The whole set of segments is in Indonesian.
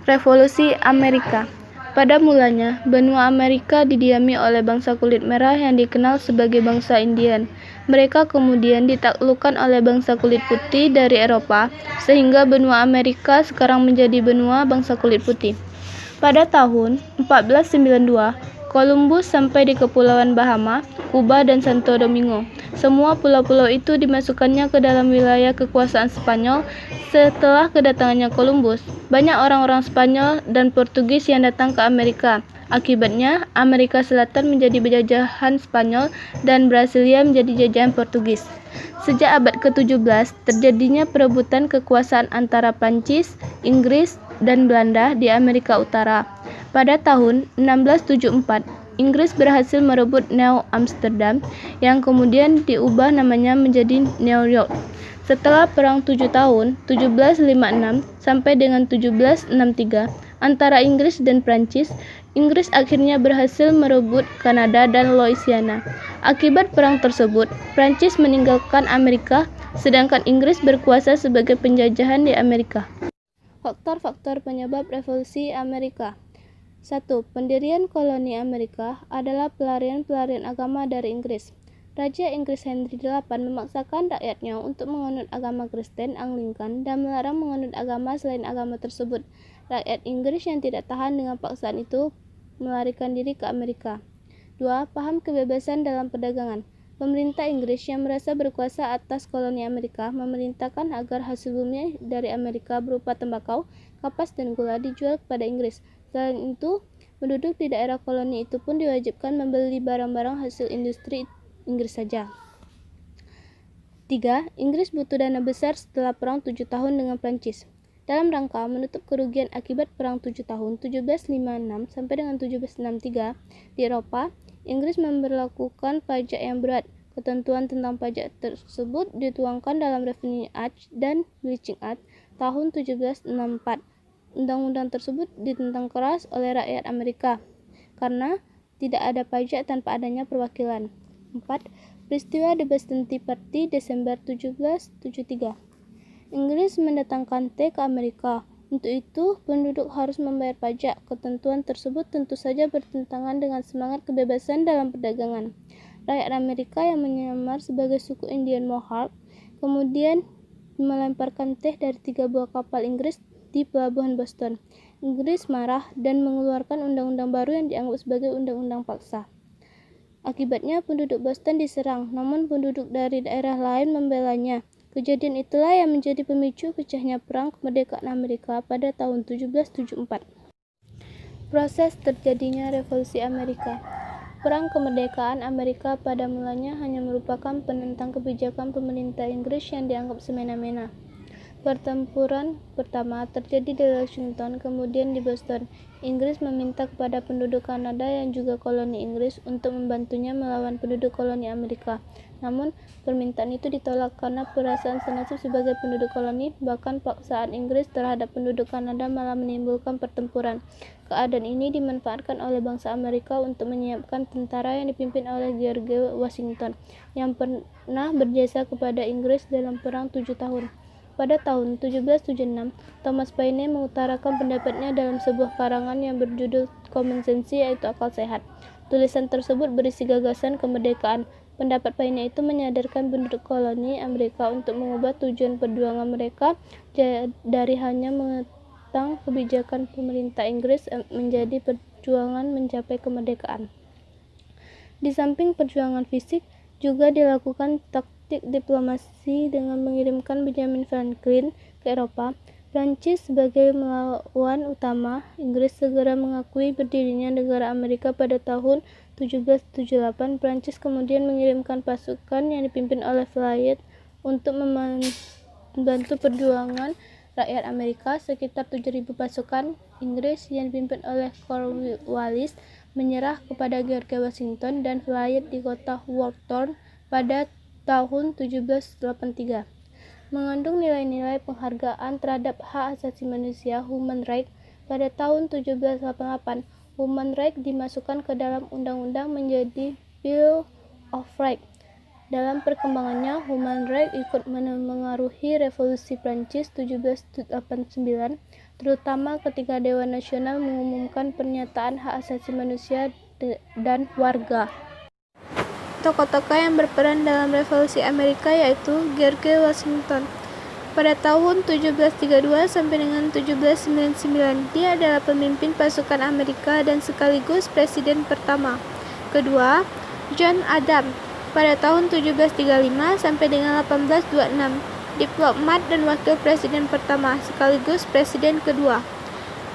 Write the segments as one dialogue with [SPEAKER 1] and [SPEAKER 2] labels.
[SPEAKER 1] Revolusi Amerika. Pada mulanya, benua Amerika didiami oleh bangsa kulit merah yang dikenal sebagai bangsa Indian. Mereka kemudian ditaklukkan oleh bangsa kulit putih dari Eropa, sehingga benua Amerika sekarang menjadi benua bangsa kulit putih. Pada tahun 1492, Columbus sampai di Kepulauan Bahama, Kuba, dan Santo Domingo. Semua pulau-pulau itu dimasukkannya ke dalam wilayah kekuasaan Spanyol setelah kedatangannya Columbus. Banyak orang-orang Spanyol dan Portugis yang datang ke Amerika. Akibatnya, Amerika Selatan menjadi penjajahan Spanyol dan Brasilia menjadi jajahan Portugis. Sejak abad ke-17, terjadinya perebutan kekuasaan antara Prancis, Inggris, dan Belanda di Amerika Utara. Pada tahun 1674, Inggris berhasil merebut New Amsterdam, yang kemudian diubah namanya menjadi New York. Setelah Perang 7 tahun, 1756 sampai dengan 1763, antara Inggris dan Prancis, Inggris akhirnya berhasil merebut Kanada dan Louisiana. Akibat perang tersebut, Prancis meninggalkan Amerika, sedangkan Inggris berkuasa sebagai penjajahan di Amerika. Faktor-faktor penyebab Revolusi Amerika. 1. Pendirian koloni Amerika adalah pelarian-pelarian agama dari Inggris. Raja Inggris Henry VIII memaksakan rakyatnya untuk menganut agama Kristen Anglikan dan melarang menganut agama selain agama tersebut. Rakyat Inggris yang tidak tahan dengan paksaan itu melarikan diri ke Amerika. 2. Paham kebebasan dalam perdagangan. Pemerintah Inggris yang merasa berkuasa atas koloni Amerika memerintahkan agar hasil bumi dari Amerika berupa tembakau, kapas, dan gula dijual kepada Inggris. Selain itu, penduduk di daerah koloni itu pun diwajibkan membeli barang-barang hasil industri Inggris saja. 3. Inggris butuh dana besar setelah perang 7 tahun dengan Prancis. Dalam rangka menutup kerugian akibat perang 7 tahun 1756 sampai dengan 1763 di Eropa, Inggris memberlakukan pajak yang berat. Ketentuan tentang pajak tersebut dituangkan dalam Revenue Act dan Bleaching Act tahun 1764. Undang-undang tersebut ditentang keras oleh rakyat Amerika karena tidak ada pajak tanpa adanya perwakilan. 4. Peristiwa The Boston Tea Party Desember 1773. Inggris mendatangkan teh ke Amerika. Untuk itu, penduduk harus membayar pajak. Ketentuan tersebut tentu saja bertentangan dengan semangat kebebasan dalam perdagangan. Rakyat Amerika yang menyamar sebagai suku Indian Mohawk kemudian melemparkan teh dari 3 buah kapal Inggris di pelabuhan Boston. Inggris marah dan mengeluarkan undang-undang baru yang dianggap sebagai undang-undang paksa. Akibatnya penduduk Boston diserang, namun penduduk dari daerah lain membelanya. Kejadian itulah yang menjadi pemicu pecahnya perang kemerdekaan Amerika pada tahun 1774. Proses terjadinya Revolusi Amerika. Perang kemerdekaan Amerika pada mulanya hanya merupakan penentang kebijakan pemerintah Inggris yang dianggap semena-mena. Pertempuran pertama terjadi di Lexington, kemudian di Boston. Inggris meminta kepada penduduk Kanada yang juga koloni Inggris untuk membantunya melawan penduduk koloni Amerika. Namun, permintaan itu ditolak karena perasaan senasib sebagai penduduk koloni, bahkan paksaan Inggris terhadap penduduk Kanada malah menimbulkan pertempuran. Keadaan ini dimanfaatkan oleh bangsa Amerika untuk menyiapkan tentara yang dipimpin oleh George Washington, yang pernah berjasa kepada Inggris dalam Perang 7 tahun. Pada tahun 1776, Thomas Paine mengutarakan pendapatnya dalam sebuah karangan yang berjudul Common Sense, yaitu akal sehat. Tulisan tersebut berisi gagasan kemerdekaan. Pendapat Paine itu menyadarkan penduduk koloni Amerika untuk mengubah tujuan perjuangan mereka dari hanya menentang kebijakan pemerintah Inggris menjadi perjuangan mencapai kemerdekaan. Di samping perjuangan fisik, juga dilakukan taktik diplomasi dengan mengirimkan Benjamin Franklin ke Eropa. Prancis sebagai melawan utama Inggris segera mengakui berdirinya negara Amerika pada tahun 1778. Prancis kemudian mengirimkan pasukan yang dipimpin oleh Fayette untuk membantu perjuangan rakyat Amerika. Sekitar 7.000 pasukan Inggris yang dipimpin oleh Cornwallis menyerah kepada George Washington dan Fayette di kota Wharton pada tahun 1783. Mengandung nilai-nilai penghargaan terhadap hak asasi manusia (human rights). Pada tahun 1788, human rights dimasukkan ke dalam undang-undang menjadi Bill of Rights. Dalam perkembangannya, human rights ikut mengaruhi Revolusi Prancis 1789. terutama ketika Dewan Nasional mengumumkan pernyataan hak asasi manusia dan warga. Tokoh-tokoh yang berperan dalam Revolusi Amerika yaitu George Washington. Pada tahun 1732 sampai dengan 1799, dia adalah pemimpin pasukan Amerika dan sekaligus presiden pertama. Kedua, John Adams. Pada tahun 1735 sampai dengan 1826, diplomat dan wakil presiden pertama sekaligus presiden kedua.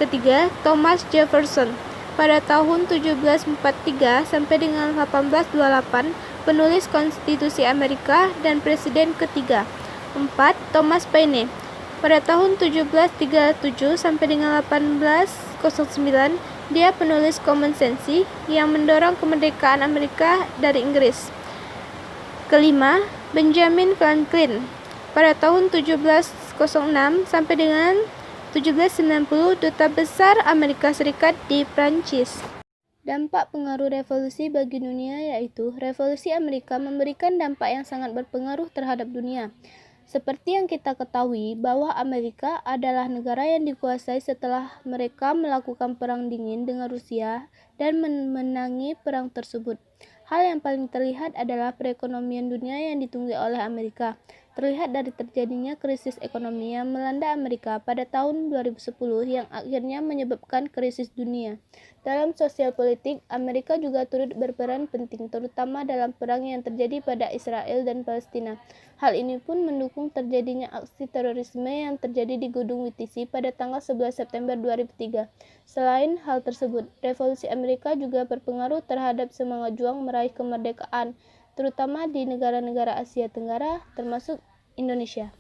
[SPEAKER 1] Ketiga, Thomas Jefferson. Pada tahun 1743 sampai dengan 1828, penulis Konstitusi Amerika dan presiden ketiga. 4. Thomas Paine. Pada tahun 1737 sampai dengan 1809, dia penulis Common Sense yang mendorong kemerdekaan Amerika dari Inggris. Kelima, Benjamin Franklin. Pada tahun 1706 sampai dengan 1790, Duta Besar Amerika Serikat di Prancis. Dampak pengaruh revolusi bagi dunia yaitu revolusi Amerika memberikan dampak yang sangat berpengaruh terhadap dunia. Seperti yang kita ketahui bahwa Amerika adalah negara yang dikuasai setelah mereka melakukan perang dingin dengan Rusia dan memenangi perang tersebut. Hal yang paling terlihat adalah perekonomian dunia yang ditunggu oleh Amerika. Terlihat dari terjadinya krisis ekonomi yang melanda Amerika pada tahun 2010 yang akhirnya menyebabkan krisis dunia. Dalam sosial politik, Amerika juga turut berperan penting terutama dalam perang yang terjadi pada Israel dan Palestina. Hal ini pun mendukung terjadinya aksi terorisme yang terjadi di Gedung WTC pada tanggal 11 September 2003. Selain hal tersebut, revolusi Amerika juga berpengaruh terhadap semangat juang meraih kemerdekaan, terutama di negara-negara Asia Tenggara termasuk Indonesia.